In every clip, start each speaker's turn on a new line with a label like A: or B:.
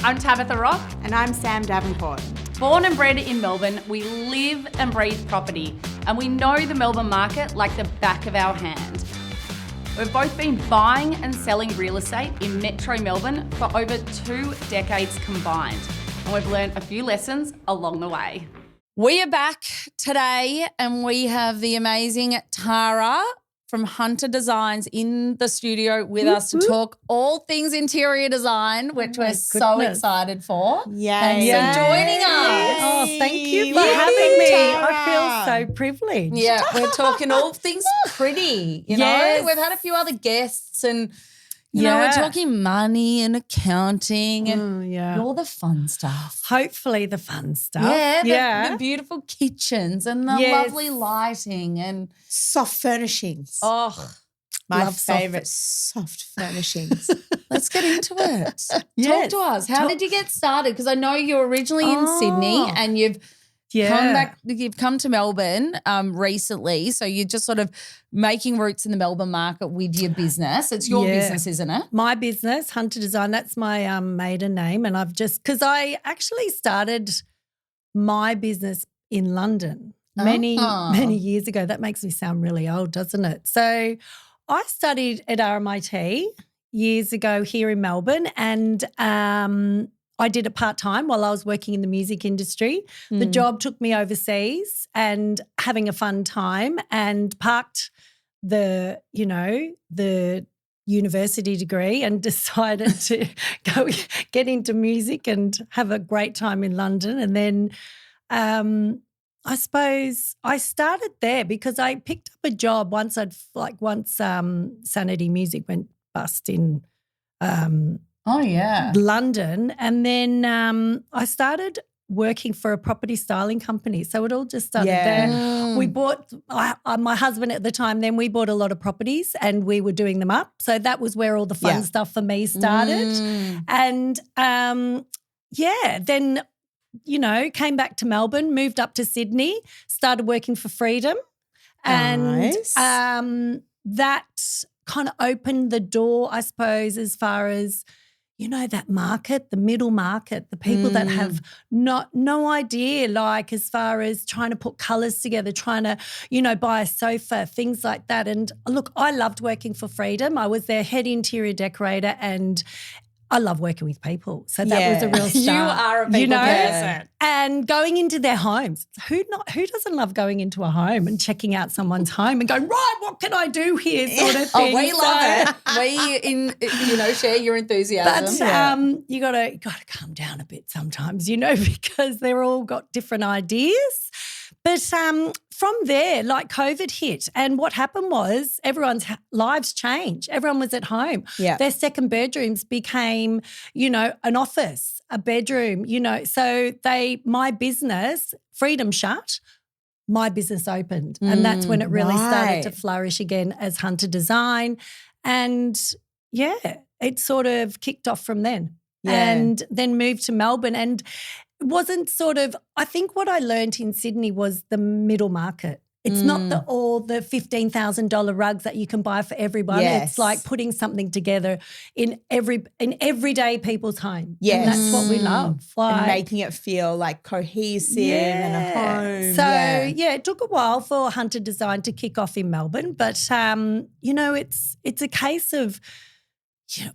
A: I'm Tabitha Rock.
B: And I'm Sam Davenport.
A: Born and bred in Melbourne, we live and breathe property, and we know the Melbourne market like the back of our hand. We've both been buying and selling real estate in Metro Melbourne for over 2 decades combined, and we've learned a few lessons along the way. We are back today, and we have the amazing Tara from Hunter Designs in the studio with us to talk all things interior design, which we're so excited for. Thanks for joining us.
C: Oh, thank you for having me. I feel so privileged.
A: Yeah, we're talking all things pretty, you know. We've had a few other guests and, you know, we're talking money and accounting and all the fun stuff.
C: Hopefully the fun stuff.
A: The beautiful kitchens and the lovely lighting and
B: soft furnishings. My favourite soft furnishings.
A: Let's get into it. Talk to us. How did you get started? Because I know you're originally in Sydney and you've come back. You've come to Melbourne recently, so you're just sort of making roots in the Melbourne market with your business. It's your business, isn't it?
C: My business, Hunter Design. That's my maiden name, and I've just because I actually started my business in London many years ago. That makes me sound really old, doesn't it? So I studied at RMIT years ago here in Melbourne, and I did it part-time while I was working in the music industry. The job took me overseas and having a fun time, and parked the university degree and decided to go get into music and have a great time in London. And then I suppose I started there because I picked up a job once Sanity Music went bust in London, and then I started working for a property styling company. So it all just started there. We bought, my husband at the time, then we bought a lot of properties and we were doing them up. So that was where all the fun stuff for me started. And then, you know, came back to Melbourne, moved up to Sydney, started working for Freedom. And that kind of opened the door, I suppose, as far as, you know, that market, the middle market, the people that have no idea, like as far as trying to put colours together, trying to, you know, buy a sofa, things like that. And look, I loved working for Freedom. I was their head interior decorator, and I love working with people. So that was a real start.
A: You are a people person.
C: And going into their homes. Who doesn't love going into a home and checking out someone's home and going, right, what can I do here sort of thing.
A: Oh, we love it. We share your enthusiasm.
C: But you gotta calm down a bit sometimes, you know, because they're all got different ideas. But from there, like COVID hit, and what happened was everyone's lives changed. Everyone was at home.
B: Yeah.
C: Their second bedrooms became, you know, an office, a bedroom, you know. So my business, Freedom shut, my business opened. And that's when it really started to flourish again as Hunter Design. And, it sort of kicked off from then. And then moved to Melbourne, and wasn't I think what I learned in Sydney was the middle market. It's not all the $15,000 rugs that you can buy for everyone.
B: Yes.
C: It's like putting something together in everyday people's home.
B: Yes.
C: And that's what we love.
B: And making it feel like cohesive and a home.
C: So, it took a while for Hunter Design to kick off in Melbourne, but, you know, it's a case of, you know,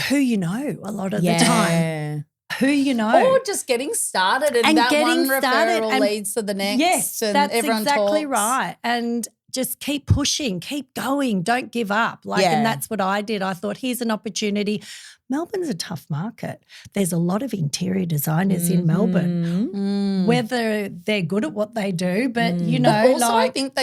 C: who you know a lot of the time. Who you know.
A: Or just getting started and that one referral leads to the next.
C: Yes,
A: and
C: that's
A: everyone
C: exactly
A: talks.
C: right. And just keep pushing, keep going, don't give up. And that's what I did. I thought, here's an opportunity. Melbourne's a tough market. There's a lot of interior designers in Melbourne, whether they're good at what they do, but, you know.
A: But also I think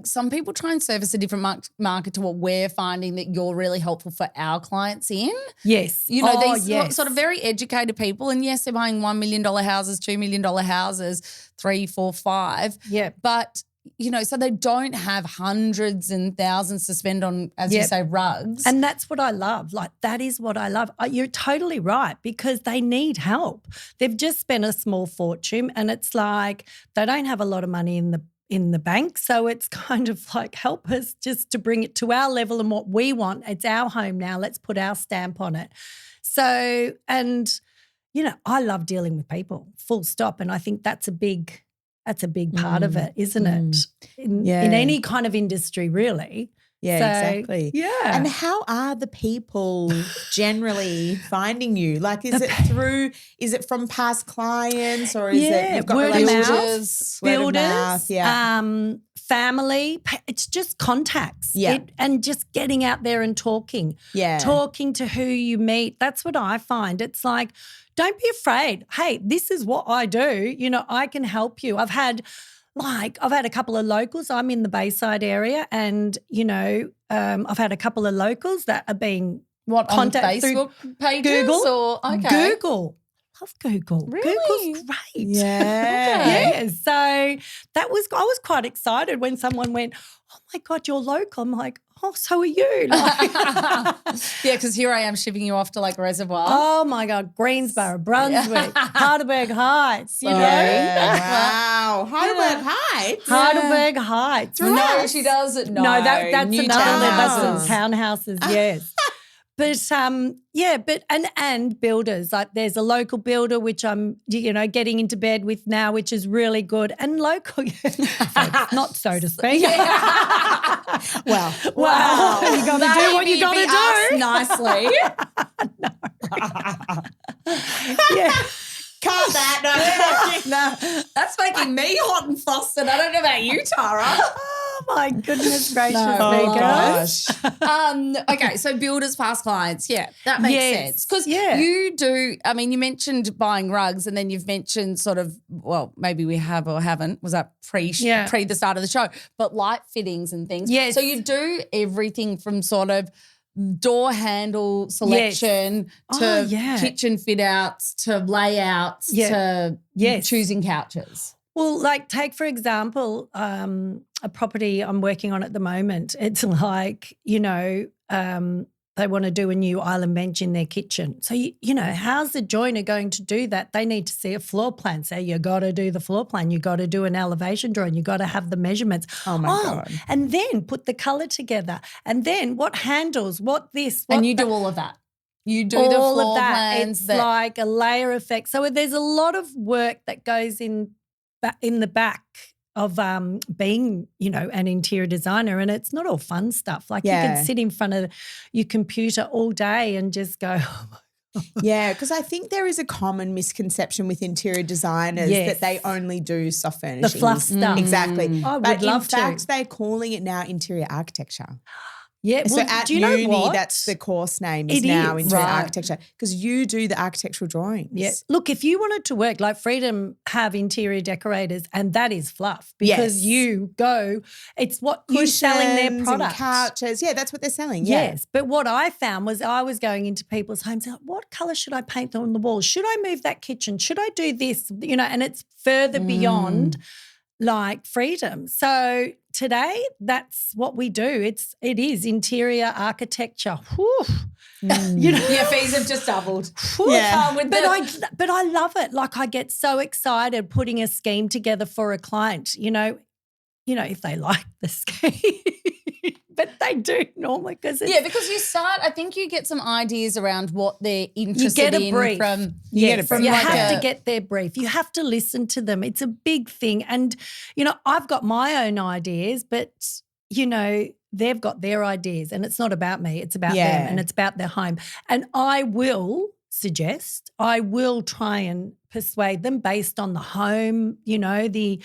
A: some people try and service a different market to what we're finding that you're really helpful for our clients in.
C: Yes.
A: You know, these sort of very educated people, and yes, they're buying $1 million houses, $2 million houses, 3, 4, 5.
C: Yeah.
A: But you know, so they don't have hundreds and thousands to spend on, as you say, rugs.
C: And that's what I love. Like, that is what I love. You're totally right, because they need help. They've just spent a small fortune, and it's like they don't have a lot of money in the bank. So it's kind of like, help us just to bring it to our level and what we want. It's our home now. Let's put our stamp on it. So, and I love dealing with people, full stop. And I think that's a big part of it, isn't it? In any kind of industry, really.
B: Yeah,
C: So,
B: exactly.
C: Yeah.
B: And how are the people generally finding you? Like, is it from past clients, or is it you've got
C: word of
B: relationships?
C: mouth,
B: Word of mouth,
C: builders, family. It's just contacts.
B: Yeah.
C: And just getting out there and talking.
B: Yeah.
C: Talking to who you meet. That's what I find. It's like, don't be afraid. Hey, this is what I do. I can help you. I've had a couple of locals. I'm in the Bayside area, and I've had a couple of locals that have been
A: on Facebook pages
C: Google
A: or okay.
C: Google. Love Google.
A: Really?
C: Google's great.
B: Yeah.
C: Yeah. So I was quite excited when someone went, "Oh my God, you're local." I'm like, "Oh, so are you?"
A: Yeah, because here I am shipping you off to like Reservoir.
C: Oh my God, Greensboro, Brunswick, Heidelberg Heights, you know?
B: Wow. Heidelberg Heights?
C: Heidelberg Heights.
A: No, she doesn't. No,
C: that's
A: new
C: another.
A: townhouses.
C: That's townhouses, yes. But and builders, like there's a local builder which I'm getting into bed with now, which is really good, and local, not so to speak.
B: Well,
C: you got to do what you got to do
A: nicely.
C: Yeah.
B: Cut that.
A: No, that's making me hot and flustered. I don't know about you, Tara.
C: Oh my goodness gracious
A: No,
C: me, girls.
A: Okay, so builders, past clients. Yeah, that makes sense. Because you do, I mean, you mentioned buying rugs, and then you've mentioned sort of, well, maybe we have or haven't, was that pre the start of the show, but light fittings and things.
C: Yes.
A: So you do everything from sort of door handle selection to kitchen fit outs to layouts to choosing couches.
C: Well, like take, for example, a property I'm working on at the moment. It's like, they want to do a new island bench in their kitchen. So, how's the joiner going to do that? They need to see a floor plan. So you got to do the floor plan. You got to do an elevation drawing. You got to have the measurements.
B: Oh, my God.
C: And then put the colour together. And then what handles, what this, what
A: and you
C: that.
A: do all of that. You do
C: all
A: the floor
C: of that.
A: plans.
C: It's like a layer effect. So there's a lot of work that goes in the back of being, an interior designer, and it's not all fun stuff. Like you can sit in front of your computer all day and just go, oh my God.
B: Yeah, because I think there is a common misconception with interior designers that they only do soft furnishings.
C: The fluff stuff.
B: Exactly.
C: I would
B: but
C: love to.
B: in fact, they're calling it now interior architecture.
C: Yeah,
B: so at uni, that's the course name is now interior architecture, because you do the architectural drawings.
C: Yeah. Look, if you wanted to work, like Freedom have interior decorators, and that is fluff because you go, it's what you're selling their product.
B: And couches. Yeah, that's what they're selling.
C: Yes. But what I found was I was going into people's homes, like, what colour should I paint on the walls? Should I move that kitchen? Should I do this? And it's further beyond like Freedom. So today, that's what we do. It is interior architecture. Whew.
A: Your fees have just doubled.
C: Yeah. But I love it. Like I get so excited putting a scheme together for a client, if they like the scheme. But they do normally because
A: you start. I think you get some ideas around what they're interested in.
C: Brief.
A: You have
C: to get their brief. You have to listen to them. It's a big thing. And I've got my own ideas, but they've got their ideas, and it's not about me. It's about them, and it's about their home. And I will try and persuade them based on the home, the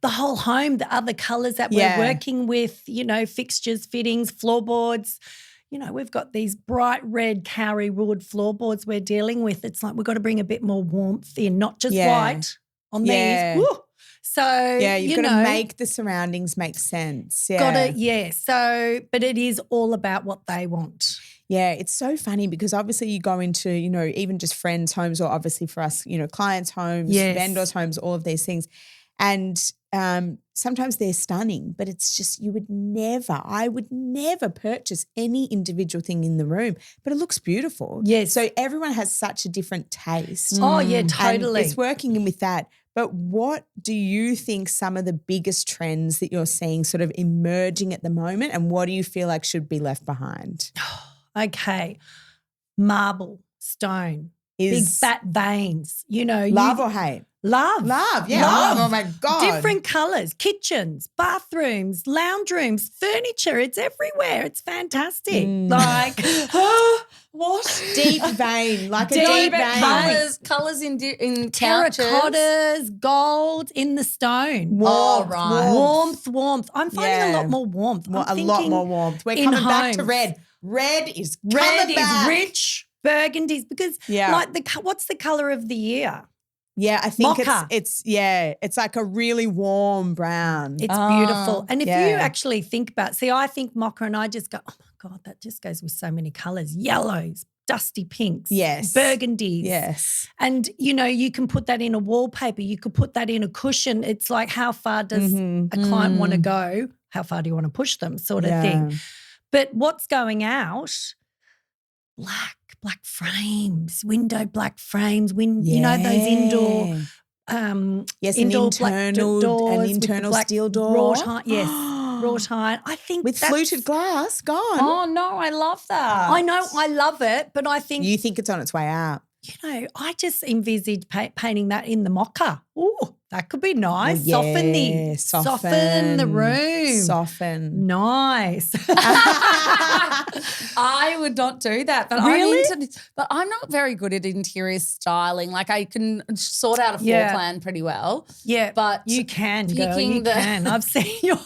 C: whole home, the other colours that we're working with, fixtures, fittings, floorboards. We've got these bright red Kauri wood floorboards we're dealing with. It's like we've got to bring a bit more warmth in, not just white on these. Woo. So,
B: you've got to make the surroundings make sense.
C: So, but it is all about what they want.
B: Yeah, it's so funny because obviously you go into, even just friends' homes, or obviously for us, clients' homes, vendors' homes, all of these things. And sometimes they're stunning, but it's just I would never purchase any individual thing in the room, but it looks beautiful.
C: Yes.
B: So everyone has such a different taste.
C: Oh, yeah, totally.
B: And it's working in with that. But what do you think some of the biggest trends that you're seeing sort of emerging at the moment, and what do you feel like should be left behind?
C: Okay. Marble, stone, big fat veins. You know,
B: love or hate?
C: Love.
B: Yeah.
C: Love.
B: Oh my God.
C: Different colours, kitchens, bathrooms, lounge rooms, furniture. It's everywhere. It's fantastic. Like,
A: what?
B: Deep vein, like a deep vein.
A: Colours in couches.
C: Terracottas, gold in the stone.
B: Warmth,
C: Warmth. I'm finding a lot more warmth.
B: A lot more warmth. We're coming back to red. Red is
C: rich. Burgundies, because what's the colour of the year?
B: Yeah, I think
C: Mocha.
B: it's like a really warm brown.
C: It's beautiful. And if you actually think about, I think mocha and I just go, oh my God, that just goes with so many colours. Yellows, dusty pinks, burgundies.
B: Yes.
C: And, you know, you can put that in a wallpaper. You could put that in a cushion. It's like, how far does a client want to go? How far do you want to push them, sort of thing. But what's going out? Black frames, window black frames, you know, those indoor indoor black doors,
B: an internal steel door.
C: Wrought iron. I think
B: with fluted glass gone.
A: Oh no, I love that.
C: I know, I love it, but I think
B: you think it's on its way out.
C: You know, I just envisage painting that in the mocha. Ooh, that could be nice. Soften the room.
B: Soften.
C: Nice.
A: I would not do that. But
C: really?
A: I'm not very good at interior styling. Like I can sort out a floor plan pretty well.
C: Yeah,
A: but
C: you can, girl. You can. I've seen your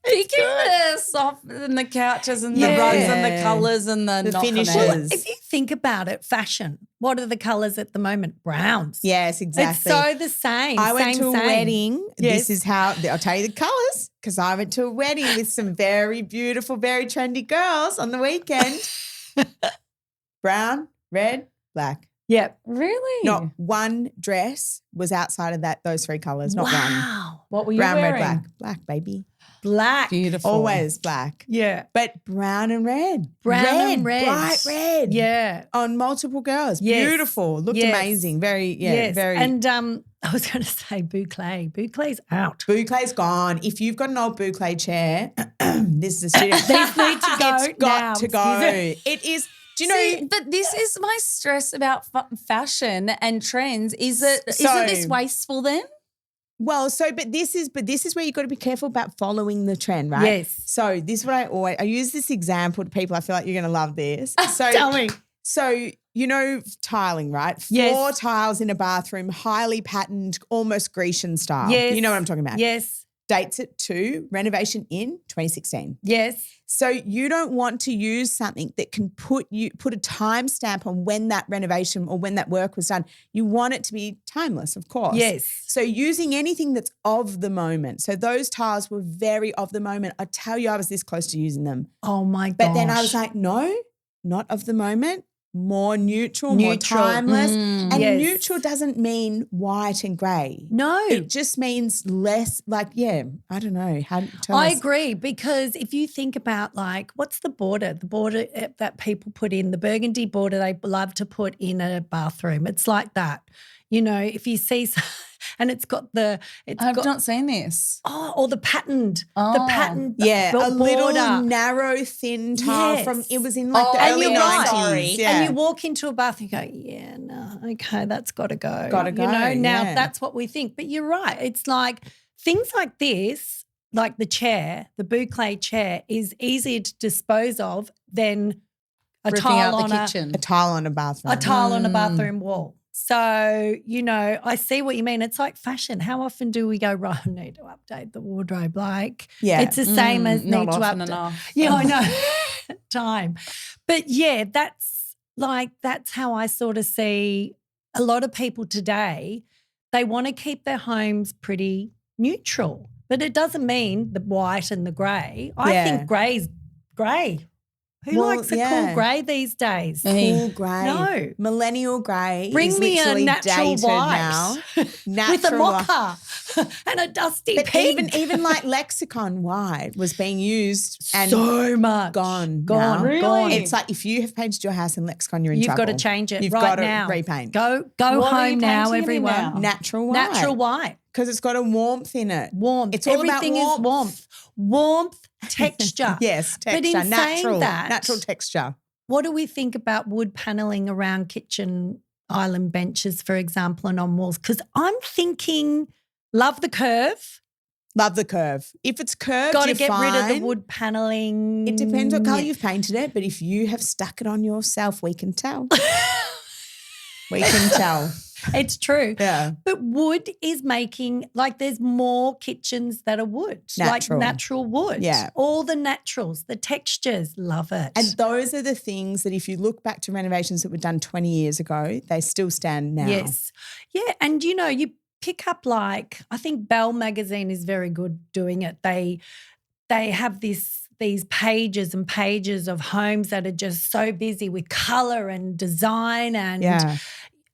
A: picking the soft and the couches and the rugs and the colours and the
B: finishes.
C: Well, if you think about it, fashion, what are the colours at the moment? Browns.
B: Yes, exactly.
C: It's so the same.
B: I went to a wedding.
C: Yes.
B: This is how, I'll tell you the colours, because I went to a wedding with some very beautiful, very trendy girls on the weekend. Brown, red, black.
C: Yep.
A: Really?
B: Not one dress was outside of those three colours, not one.
C: Wow.
A: What were you
B: brown,
A: wearing?
B: red, black. Black, baby.
C: Black.
A: Beautiful.
B: Always black.
C: Yeah.
B: But brown and red.
C: And red.
B: Bright red.
C: Yeah.
B: On multiple girls.
C: Yes.
B: Beautiful. Looked amazing. Very, very.
C: And I was going to say boucle. Boucle's out.
B: Boucle's gone. If you've got an old boucle chair, this is a studio.
C: These need to go.
B: It's got to go. It is. Do you know?
A: But this is my stress about fashion and trends. Isn't this wasteful then?
B: Well, but this is where you've got to be careful about following the trend, right?
C: Yes.
B: So this is what I use this example to people. I feel like you're going to love this. So
C: tell me.
B: So you know tiling, right?
C: Yes.
B: 4 tiles in a bathroom, highly patterned, almost Grecian style.
C: Yes.
B: You know what I'm talking about?
C: Yes.
B: Dates it to renovation in 2016.
C: Yes.
B: So you don't want to use something that can put a timestamp on when that renovation or when that work was done. You want it to be timeless, of course.
C: Yes.
B: So using anything that's of the moment. So those tiles were very of the moment. I tell you, I was this close to using them.
C: Oh my gosh.
B: But then I was like, no, not of the moment. More neutral, more timeless. And neutral doesn't mean white and grey.
C: No.
B: It just means less I don't know.
C: I agree, because if you think about what's the border that people put in, the burgundy border they love to put in a bathroom. It's like that. You know, if you see and it's got
A: I've not seen this.
C: Oh, or the patterned. The patterned
B: a little
C: border.
B: Narrow, thin tile from it was in the early 90s. Yeah.
C: And you walk into a bath and you go, yeah, no, okay, that's got to go.
B: Got to go.
C: You know, now that's what we think. But you're right. It's like things like this, like the chair, the boucle chair, is easier to dispose of than a tile on
B: a tile on a bathroom.
C: A tile on a bathroom wall. So, you know, I see what you mean. It's like fashion. How often do we go, right, I need to update the wardrobe? It's the same as need to update.
A: Enough.
C: Yeah, I know. Time. But yeah, that's how I sort of see a lot of people today. They want to keep their homes pretty neutral, but it doesn't mean the white and the grey. I think grey's grey. Who likes a cool grey these days?
B: Cool grey.
C: No.
B: Millennial grey.
C: Bring me a natural white
B: now.
C: with a mocha and a dusty pink.
B: But even like lexicon white was being used and
C: so much.
B: Gone.
C: Really?
B: Gone. It's like if you have painted your house in lexicon, you're in trouble.
C: You've got to change it
B: You've
C: right
B: got
C: now.
B: to repaint.
C: Go home now, everyone.
A: Now?
B: Natural white.
C: Natural white.
B: Because it's got a warmth in it.
C: Warmth.
B: It's all
C: Everything
B: about
C: is warmth. Texture.
B: Yes, texture.
C: But in saying
B: natural.
C: that,
B: natural texture.
C: what do we think about wood paneling around kitchen island benches, for example, and on walls? Because I'm thinking love the curve.
B: Love the curve. If it's curved,
C: got to
B: you're
C: get
B: fine.
C: rid of the wood paneling.
B: It depends what colour you've painted it, but if you have stuck it on yourself, we can tell. We can tell.
C: It's true.
B: Yeah.
C: But wood is making, like, there's more kitchens that are wood,
B: Natural.
C: like natural wood.
B: Yeah.
C: All the naturals, the textures, love it.
B: And those are the things that if you look back to renovations that were done 20 years ago, they still stand now.
C: Yes. Yeah. And, you know, you pick up, like, I think Belle magazine is very good doing it. They have these pages and pages of homes that are just so busy with colour and design and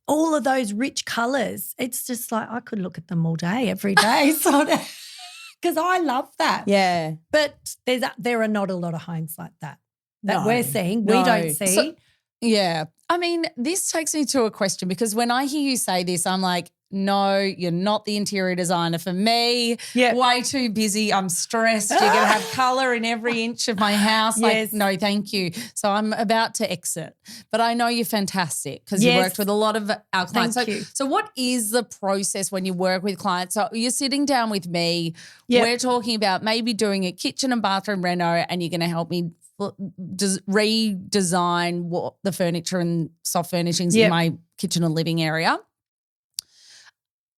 C: all of those rich colours. It's just like I could look at them all day, every day, because I love that.
B: Yeah.
C: But there are not a lot of homes like that
B: No.
C: we're seeing. We don't see.
A: So, yeah. I mean, this takes me to a question because when I hear you say this, I'm like, no, you're not the interior designer for me.
C: Yeah.
A: Way too busy. I'm stressed. You're going to have colour in every inch of my house.
C: Yes.
A: Like, no, thank you. So I'm about to exit. But I know you're fantastic because you worked with a lot of our clients.
C: Thank you.
A: So what is the process when you work with clients? So you're sitting down with me.
C: Yep.
A: We're talking about maybe doing a kitchen and bathroom reno and you're going to help me redesign what the furniture and soft furnishings in my kitchen and living area.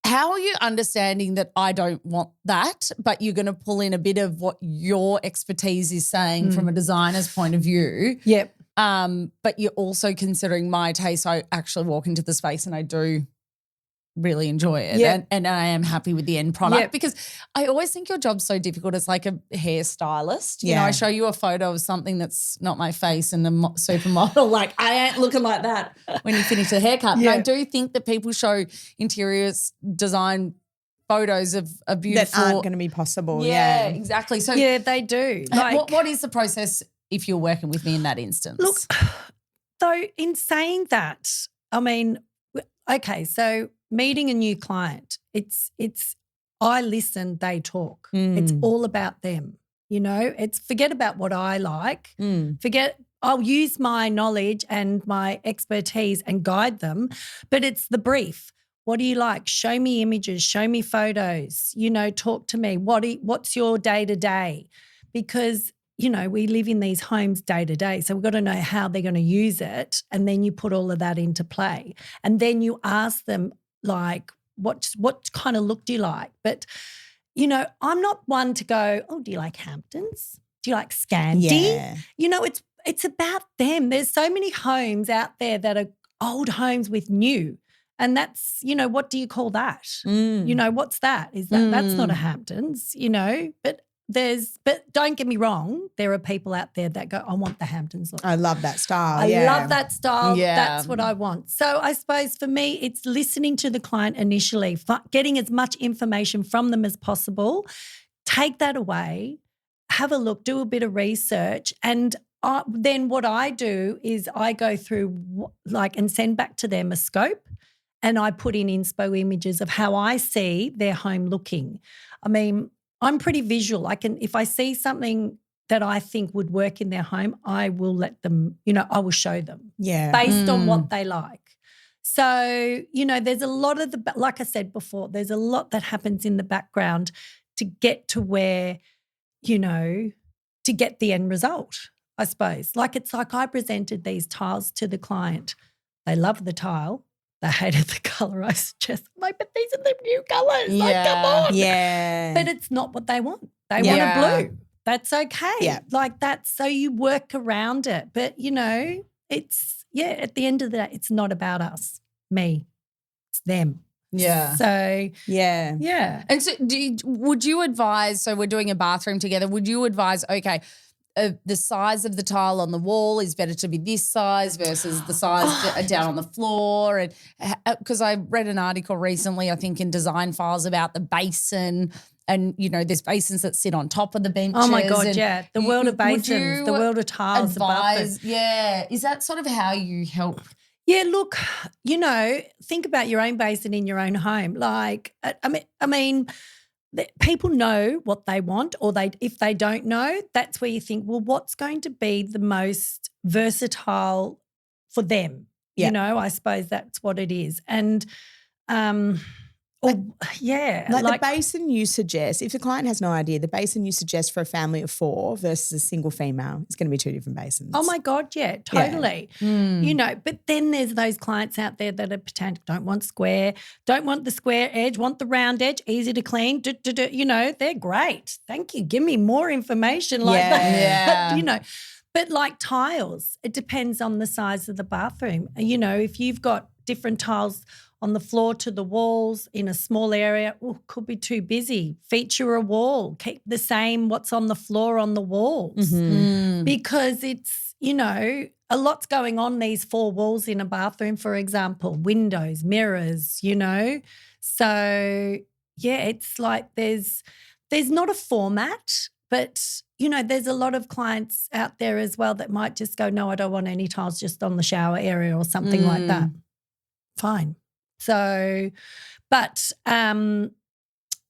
A: How are you understanding that I don't want that, but you're going to pull in a bit of what your expertise is saying from a designer's point of view?
C: Yep.
A: But you're also considering my taste. So I actually walk into the space and I do really enjoy it and I am happy with the end product because I always think your job's so difficult. It's like a hairstylist. You know, I show you a photo of something that's not my face and the supermodel, like I ain't looking like that when you finish the haircut. But I do think that people show interior design photos of a beautiful.
B: That aren't going to be possible.
A: Yeah, exactly. So
C: yeah, they do. Like,
A: what is the process if you're working with me in that instance?
C: Look, though, in saying that, I mean, okay, so meeting a new client, it's I listen, they talk. It's all about them, you know. It's forget about what I like. I'll use my knowledge and my expertise and guide them, but it's the brief. What do you like? Show me images, show me photos, you know, talk to me. What's your day-to-day? Because, you know, we live in these homes day to day. So we've got to know how they're going to use it. And then you put all of that into play. And then you ask them, like, what kind of look do you like? But, you know, I'm not one to go, oh, do you like Hamptons? Do you like Scandi?
B: Yeah.
C: You know, it's about them. There's so many homes out there that are old homes with new. And that's, you know, what do you call that? You know, what's that? Is that's not a Hamptons, you know, but don't get me wrong, there are people out there that go, I want the Hamptons look.
B: I love that style.
C: I love that style.
A: Yeah.
C: That's what I want. So I suppose for me, it's listening to the client initially, getting as much information from them as possible, take that away, have a look, do a bit of research, and then what I do is I go through and send back to them a scope, and I put in inspo images of how I see their home looking. I mean, I'm pretty visual. If I see something that I think would work in their home, I will let them, you know, I will show them based on what they like. So, you know, there's a lot of like I said before, there's a lot that happens in the background to get to where, you know, to get the end result, I suppose. Like it's like I presented these tiles to the client. They loved the tile. They hated the colour. I suggest, like, but these are the new colours. Like, come on.
B: Yeah.
C: But it's not what they want. They want a blue. That's okay.
B: Yeah.
C: Like that's, so you work around it. But, you know, it's, at the end of the day, it's not about us, me. It's them.
A: Yeah.
C: So,
B: yeah.
A: And so would you advise, so we're doing a bathroom together, would you advise, okay, the size of the tile on the wall is better to be this size versus the size down on the floor? And because I read an article recently, I think in Design Files, about the basin, and you know there's basins that sit on top of the benches.
C: Oh my God, yeah. The world of basins, the world of tiles above them.
A: Yeah. Is that sort of how you help?
C: Yeah, look, you know, think about your own basin in your own home. Like, I mean, people know what they want, or if they don't know, that's where you think, well, what's going to be the most versatile for them?
B: Yeah.
C: You know, I suppose that's what it is. And
B: Like
C: like
B: the basin you suggest, if the client has no idea, the basin you suggest for a family of 4 versus a single female is going to be 2 different basins.
C: Oh my God, yeah, totally. You know, but then there's those clients out there that are don't want square, don't want the square edge, want the round edge, easy to clean. You know, they're great. Thank you. Give me more information like that.
A: Yeah.
C: You know, but like tiles, it depends on the size of the bathroom. You know, if you've got different tiles on the floor to the walls in a small area, could be too busy. Feature a wall. Keep the same what's on the floor on the walls because it's, you know, a lot's going on these 4 walls in a bathroom, for example, windows, mirrors, you know. So, yeah, it's like there's not a format, but, you know, there's a lot of clients out there as well that might just go, no, I don't want any tiles just on the shower area or something like that. Fine. So, but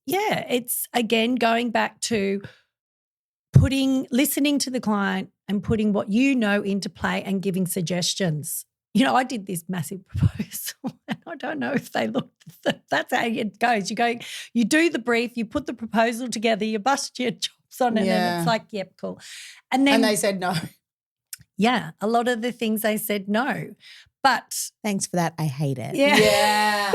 C: it's again going back to listening to the client and putting what you know into play and giving suggestions. You know, I did this massive proposal and I don't know if they looked, that's how it goes. You do the brief, you put the proposal together, you bust your chops on it and it's like, yep, cool. And
A: they said no.
C: Yeah, a lot of the things they said no. But
B: thanks for that. I hate it.
C: Yeah.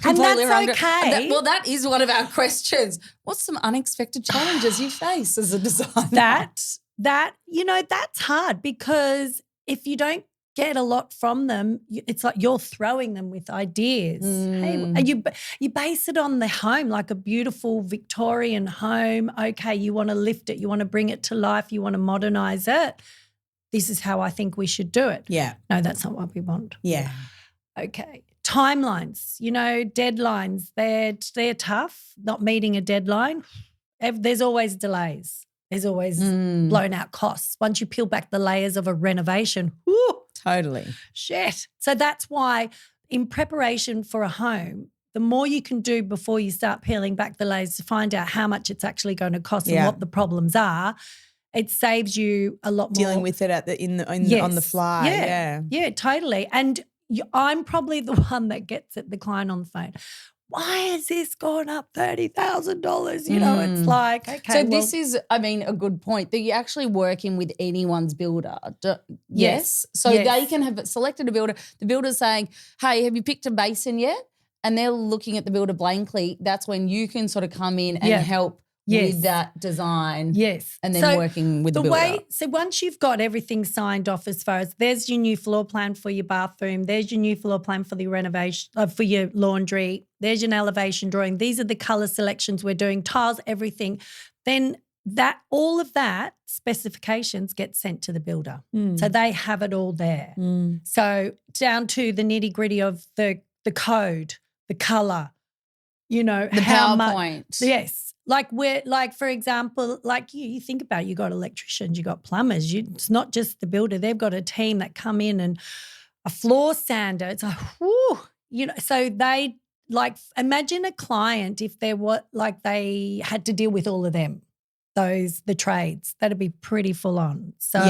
C: And that's okay.
A: That is one of our questions. What's some unexpected challenges you face as a designer?
C: That you know, that's hard because if you don't get a lot from them, it's like you're throwing them with ideas. Hey, and you base it on the home, like a beautiful Victorian home. Okay, you want to lift it, you want to bring it to life, you want to modernize it. This is how I think we should do it.
B: Yeah.
C: No, that's not what we want.
B: Yeah.
C: Okay. Timelines, you know, deadlines, they're tough, not meeting a deadline. There's always delays. There's always blown out costs. Once you peel back the layers of a renovation,
B: totally.
C: Shit. So that's why in preparation for a home, the more you can do before you start peeling back the layers to find out how much it's actually going to cost and what the problems are, it saves you a lot more.
B: Dealing with it on the fly.
C: Yeah, totally. And I'm probably the one that gets it, the client on the phone. Why has this gone up $30,000? You know, it's like, okay.
A: So this is, I mean, a good point that you're actually working with anyone's builder. Yes. So they can have selected a builder. The builder's saying, hey, have you picked a basin yet? And they're looking at the builder blankly. That's when you can sort of come in and help with that design.
C: Yes.
A: And then working with the builder.
C: So once you've got everything signed off as far as there's your new floor plan for your bathroom, there's your new floor plan for the renovation, for your laundry, there's your elevation drawing, these are the colour selections we're doing, tiles, everything, then all of that specifications get sent to the builder. So they have it all there. So down to the nitty-gritty of the code, the colour, you know,
A: the PowerPoint.
C: Yes. Like for example, like you think about it, you got electricians, you got plumbers. It's not just the builder. They've got a team that come in and a floor sander. It's like, whoo, you know. So they imagine a client if they had to deal with all of them, the trades. That'd be pretty full on. So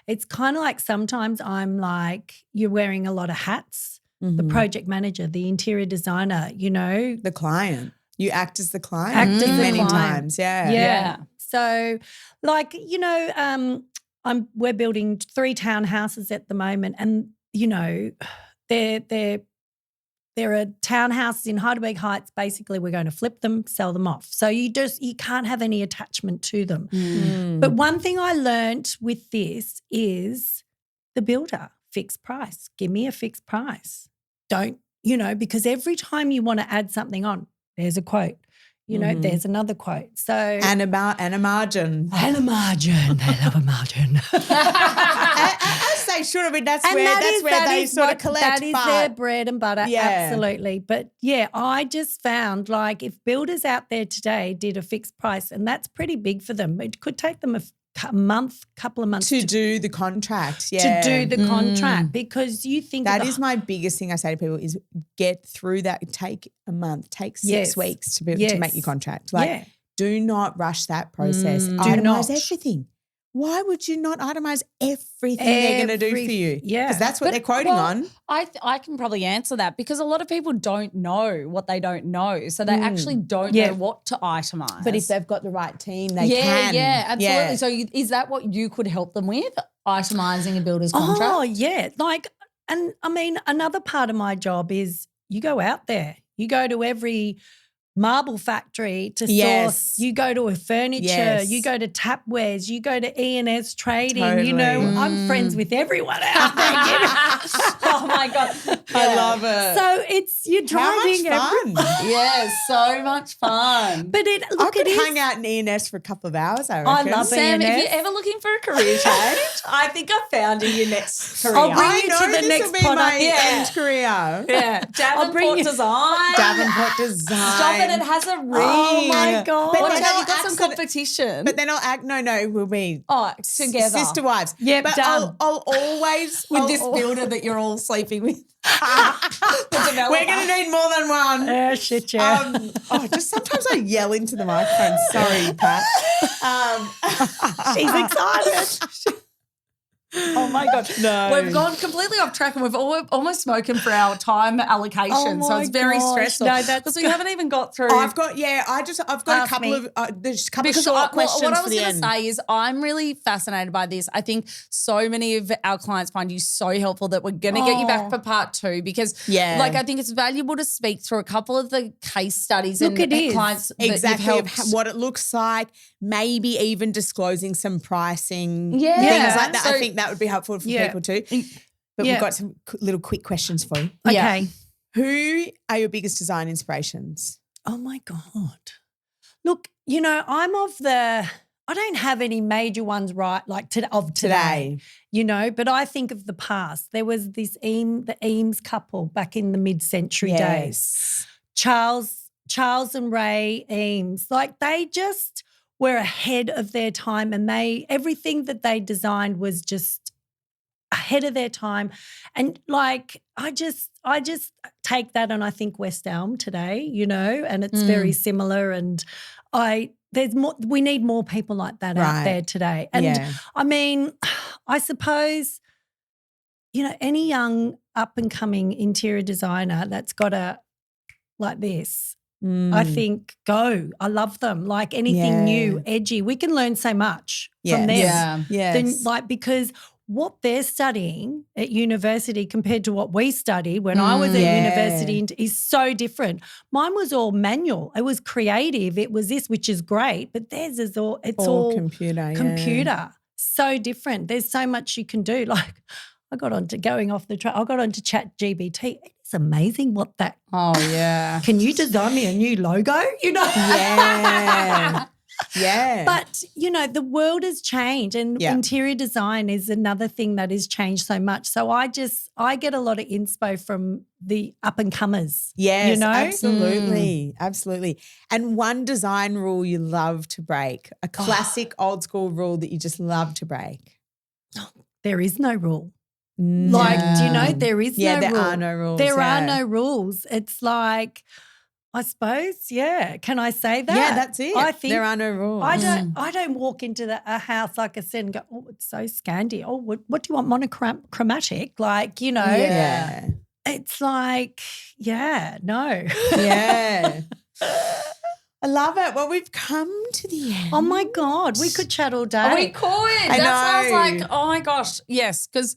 C: it's kind of like sometimes I'm like you're wearing a lot of hats. The project manager, the interior designer, you know,
B: the client. You act as the client many times,
C: yeah. So, like, you know, we're building 3 townhouses at the moment, and you know, there are townhouses in Heidelberg Heights. Basically, we're going to flip them, sell them off. So you can't have any attachment to them. But one thing I learnt with this is the builder fixed price. Give me a fixed price. Don't, you know, because every time you want to add something on, there's a quote, you know, there's another quote. So
B: and a margin.
C: And a margin. They love a margin.
B: As they should have been. That's where they sort of collect.
C: That is their bread and butter, absolutely. But yeah, I just found like if builders out there today did a fixed price, and that's pretty big for them, it could take them couple of months
B: to do the contract. Yeah.
C: To do the contract, because you think
B: that is my biggest thing I say to people is get through that. Take a month, take 6 weeks to make your contract. Like, do not rush that process. Itemize everything. Why would you not itemize everything they're going to do for you?
C: Yeah.
B: Because that's what they're quoting on.
D: I can probably answer that because a lot of people don't know what they don't know. So they actually don't know what to itemize.
B: But if they've got the right team, they can.
D: Yeah, absolutely. Yeah. So is that what you could help them with, itemizing a builder's contract?
C: Oh, yeah. Like, and I mean, another part of my job is you go out there. You go to every marble factory to source. You go to a furniture. You go to Tapwares. You go to E&S Trading.
B: Totally.
C: You know, I'm friends with everyone out there. You know?
D: Oh my God,
B: I love it.
C: So you're driving.
B: How much fun?
D: Yeah, so much fun.
C: But
B: I could hang out in E&S for a couple of hours. I reckon.
C: I love
D: Sam,
C: E&S.
D: if you're ever looking for a career change, I think I found your next career.
C: I'll bring you to the next
B: will be
C: product.
B: my end career.
D: Yeah, Davenport Design.
B: Davenport Design.
D: Stop it! It has a ring.
C: Oh my God.
D: Watch
B: then
D: out,
B: I'll
D: you've got some
B: act so that-
D: competition.
B: But then I'll act. No, we'll be
D: together.
B: sister wives.
C: Yeah,
B: but
C: done.
B: I'll always
D: with this builder that you're all sleeping with.
B: We're going to need more than one.
C: Yeah, shit, yeah.
B: Just sometimes I yell into the microphone. Sorry, Pat.
C: She's excited.
D: Oh my God.
B: No.
D: We've gone completely off track and we've almost spoken for our time allocation. So it's very stressful.
C: No, that's
D: because we haven't even got through.
B: I've got a couple of there's a couple of short questions
D: what I
B: for
D: was
B: the
D: going to
B: end.
D: say is I'm really fascinated by this. I think so many of our clients find you so helpful that we're going to get you back for part 2 because like I think it's valuable to speak through a couple of the case studies and clients
B: exactly
D: that
B: of what it looks like, maybe even disclosing some pricing,
D: Yeah.
B: things like that.
D: So-
B: I think that would be helpful for people too. But we've got some little quick questions for you.
C: Okay.
B: Who are your biggest design inspirations?
C: Oh my God. Look, you know, I don't have any major ones like today, you know, but I think of the past. There was the Eames couple back in the mid-century days. Charles and Ray Eames, like they just were ahead of their time and everything that they designed was just ahead of their time. And like I just take that and I think West Elm today, you know, and it's very similar and we need more people like that out there today. And I mean, I suppose, you know, any young up and coming interior designer that's got like this, I think I love them. Like anything new, edgy. We can learn so much from them. Because what they're studying at university compared to what we studied when I was at university is so different. Mine was all manual. It was creative. It was this, which is great, but theirs is all
B: computer.
C: So different. There's so much you can do. Like I got onto ChatGPT. It's amazing what that.
D: Oh yeah.
C: Can you design me a new logo? You know.
B: Yeah. Yeah.
C: But, you know, the world has changed and interior design is another thing that has changed so much. So I get a lot of inspo from the up and comers.
B: Yes,
C: you know?
B: Absolutely. Absolutely. And one design rule you love to break, a classic old school rule that you just love to break.
C: There is no rule. Like, do you know, there is no rule.
B: There are no rules.
C: There are no rules. It's like, I suppose, can I say that?
B: Yeah, that's it.
C: I think
B: there are no rules.
C: I don't walk into a house, like I said, and go, oh, it's so Scandi. Oh, what do you want, monochromatic? Like, you know.
B: Yeah.
C: It's like, no.
B: Yeah. I love it. Well, we've come to the end.
C: Oh, my God. We could chat all day.
D: Oh, we could. That sounds like, oh, my gosh, yes, because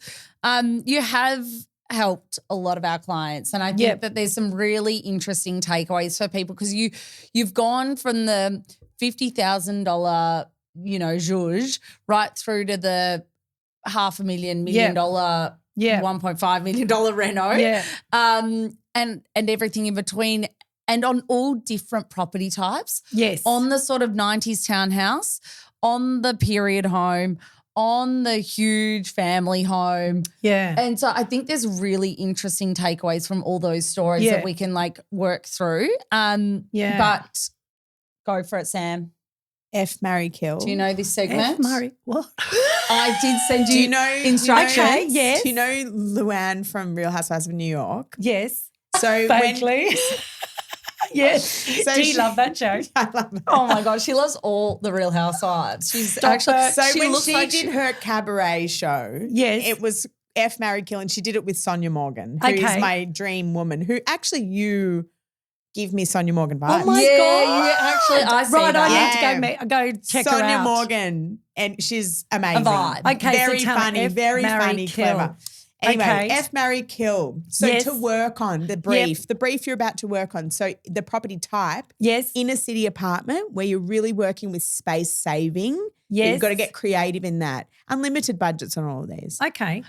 D: you have helped a lot of our clients and I think that there's some really interesting takeaways for people because you've gone from the $50,000, you know, zhuzh right through to the $500,000 million $1.5 million reno and everything in between and on all different property types.
C: Yes.
D: On the sort of 90s townhouse, on the period home, on the huge family home.
C: Yeah.
D: And so I think there's really interesting takeaways from all those stories that we can like work through. But go for it, Sam.
B: F, marry, kill.
D: Do you know this segment?
C: What?
D: I did send you instructions.
C: Okay, yes.
B: Do you know Luann from Real Housewives of New York?
C: Yes.
B: So
C: Vaguely. Yes.
B: So
C: Do you love that show?
B: I love it.
D: Oh my God, she loves all the Real Housewives. She's
C: Stop
D: actually
C: it.
B: So
D: she
B: when
D: looks
B: she
D: like
B: did her cabaret show,
C: Yes.
B: it was F, marry, kill, and she did it with Sonia Morgan, who is
C: Okay.
B: my dream woman, who actually you give me Sonia Morgan vibes.
C: Oh my
D: yeah,
C: God.
D: you actually I see
C: Right,
D: that.
C: I need to go check her
B: Sonia
C: out.
B: Morgan, and she's amazing.
D: vibe.
C: Okay,
B: very
C: so tell me,
B: funny,
C: F,
B: very
C: marry,
B: funny,
C: kill.
B: clever. Anyway,
C: Okay.
B: F, marry, kill. So
C: Yes.
B: to work on the brief, the brief you're about to work on. So the property type,
C: Yes.
B: inner city apartment, where you're really working with space saving.
C: Yes.
B: You've got to get creative in that. Unlimited budgets on all of these.
C: Okay.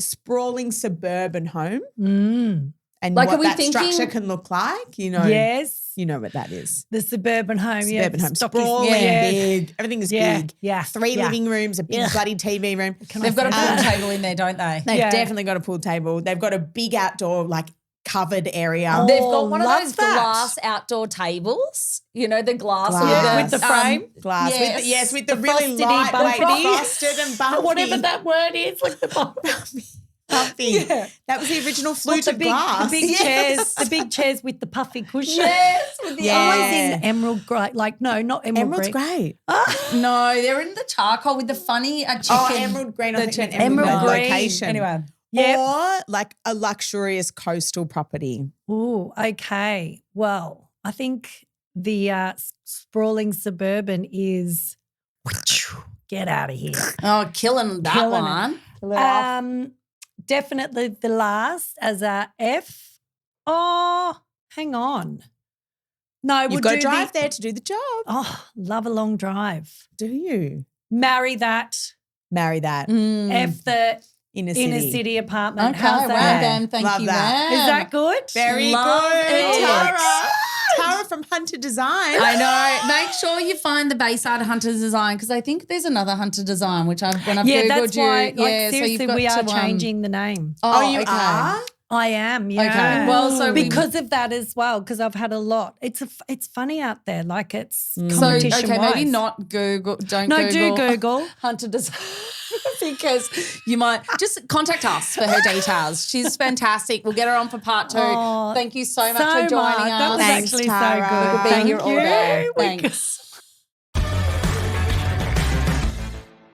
B: Sprawling suburban home.
C: Mm.
B: And
D: Like, are
B: what
D: we
B: that
D: thinking-
B: structure can look like,
C: Yes.
B: you know what that is.
C: The suburban home.
B: Suburban home,
C: Stocky-
B: sprawling,
C: yeah.
B: big. Everything is
C: Yeah,
B: big.
C: yeah,
B: 3
C: yeah.
B: living rooms, a big
C: Yeah.
B: bloody TV room.
D: They've got a pool table in there, don't they?
B: They've
C: Yeah.
B: definitely got a pool table. They've got a big outdoor, like covered area.
C: Oh,
D: They've got one of
C: love
D: those
C: that.
D: glass outdoor tables. You know, the glass,
B: Glass.
C: With the frame?
B: Glass.
D: Yes.
B: With the
C: The
B: really
C: frosty
B: lightweight,
C: bumpy.
B: frosted and bumpy.
C: Whatever that word is, like the
B: bumpy.
C: Yeah.
B: That was the original
C: What,
B: fluted glass.
C: The big chairs, the big chairs with the puffy cushion.
D: Yes, with the
B: Yeah.
C: Always in emerald grey. Like, no, not emerald
B: Emerald's
C: grey.
B: great.
D: No, they're in the charcoal with the funny chicken.
B: Oh, emerald green. I think you meant
C: Emerald
B: emerald
C: green.
B: location.
D: Anyway.
C: Yep.
B: Or like a luxurious coastal property.
C: Ooh, okay. Well, I think the sprawling suburban is get out of here.
D: Oh, killing that
C: Killing
D: one. Pull it off.
C: Definitely the last as a F. Oh, hang on. No, we'll
B: You've got
C: do
B: to drive there to do the job.
C: Oh, love a long drive.
B: Do you?
C: Marry that.
B: Marry that.
C: F the
B: Inner city.
C: inner city apartment.
D: Okay,
C: How's
D: wow,
C: that?
D: Ben, thank
B: Love
D: you,
B: that.
D: Ben.
C: Is that good?
B: Very
D: Love
B: good,
D: it.
B: Tara. Tara from Hunter Design.
D: I know. Make sure you find the Bayside Hunter Design because I think there's another Hunter Design which I've Googled
C: that's
D: you.
C: why. Like,
D: yeah, so
C: seriously,
D: you've got
C: we are
D: to,
C: changing the name.
B: Oh, you
D: okay.
B: are?
C: I am, yeah.
D: Okay. Well, so we-
C: because of that as well, because I've had a lot. It's funny out there, like it's
D: So
C: competition.
D: okay, maybe not Google. Don't
C: No,
D: Google.
C: do Google.
D: Hunter Design because you might just contact us for her details. She's fantastic. We'll get her on for part 2.
C: Oh,
D: Thank you so much
C: so
D: for joining
C: much.
D: us.
C: That was
B: Thanks,
C: actually
B: Tara.
C: so good.
D: We'll be
C: Thank
D: here all
C: you.
D: day.
C: We
D: Thanks.